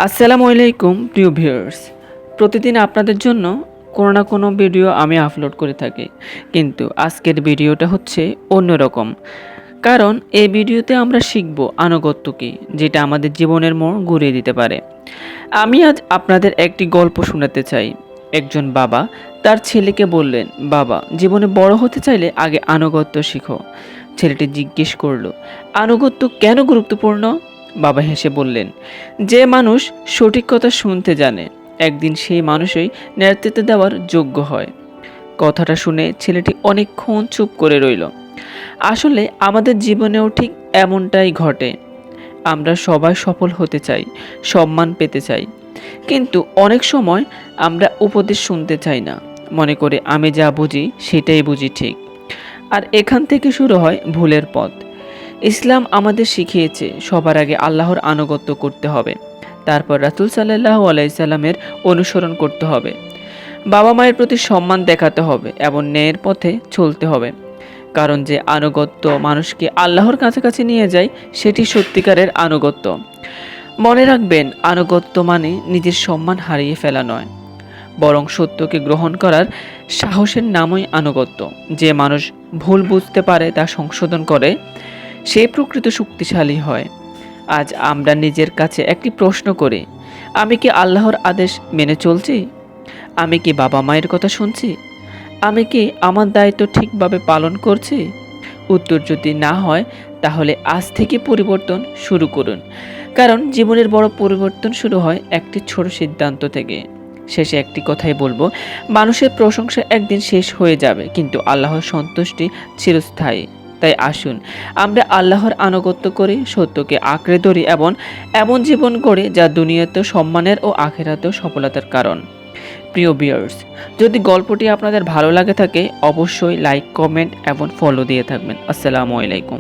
আসসালামু আলাইকুম প্রিয় ভিউয়ার্স। প্রতিদিন আপনাদের জন্য কোনো না কোনো ভিডিও আমি আপলোড করে থাকি, কিন্তু আজকের ভিডিওটা হচ্ছে অন্যরকম। কারণ এই ভিডিওতে আমরা শিখব আনুগত্য কী, যেটা আমাদের জীবনের মোড় ঘুরিয়ে দিতে পারে। আমি আজ আপনাদের একটি গল্প শোনাতে চাই। একজন বাবা তার ছেলেকে বললেন, বাবা, জীবনে বড় হতে চাইলে আগে আনুগত্য শিখো। ছেলেটি জিজ্ঞেস করলো, আনুগত্য কেন গুরুত্বপূর্ণ? বাবা হেসে বললেন, যে মানুষ সঠিক কথা শুনতে জানে, একদিন সেই মানুষই নেতৃত্ব দেওয়ার যোগ্য হয়। কথাটা শুনে ছেলেটি অনেকক্ষণ চুপ করে রইল। আসলে আমাদের জীবনেও ঠিক এমনটাই ঘটে। আমরা সবাই সফল হতে চাই, সম্মান পেতে চাই, কিন্তু অনেক সময় আমরা উপদেশ শুনতে চাই না। মনে করে আমি যা বুঝি সেটাই বুঝি ঠিক। আর এখান থেকে শুরু হয় ভুলের পথ। ইসলাম আমাদের শিখিয়েছে সবার আগে আল্লাহর আনুগত্য করতে হবে, তারপর রাসূল সাল্লাল্লাহু আলাইহি সাল্লামের অনুসরণ করতে হবে। বাবা মায়ের প্রতি সম্মান দেখাতে হবে এবং ন্যায়ের পথে চলতে হবে। কারণ যে আনুগত্য মানুষকে আল্লাহর কাছাকাছি নিয়ে যায়, সেটি সত্যিকারের আনুগত্য। মনে রাখবেন, আনুগত্য মানে নিজের সম্মান হারিয়ে ফেলা নয়, বরং সত্যকে গ্রহণ করার সাহসের নামই আনুগত্য। যে মানুষ ভুল বুঝতে পারে, তা সংশোধন করে, সে প্রকৃত শক্তিশালী হয়। আজ আমরা নিজের কাছে একটি প্রশ্ন করি, আমি কি আল্লাহর আদেশ মেনে চলছি? আমি কি বাবা মায়ের কথা শুনছি? আমি কি আমার দায়িত্ব ঠিকভাবে পালন করছি? উত্তর যদি না হয়, তাহলে আজ থেকে পরিবর্তন শুরু করুন। কারণ জীবনের বড় পরিবর্তন শুরু হয় একটি ছোট সিদ্ধান্ত থেকে। শেষে একটি কথাই বলবো, মানুষের প্রশংসা একদিন শেষ হয়ে যাবে, কিন্তু আল্লাহর সন্তুষ্টি চিরস্থায়ী। তাই আসুন আমরা আল্লাহর আনুগত্য করি, সত্যকে আঁকড়ে ধরি এবং এমন জীবন গড়ে যা দুনিয়াতেও সম্মানের ও আখিরাতেও সফলতার কারণ। প্রিয় ভিউয়ার্স, যদি গল্পটি আপনাদের ভালো লাগে থাকে, অবশ্যই লাইক, কমেন্ট এবং ফলো দিয়ে থাকবেন। আসসালামু আলাইকুম।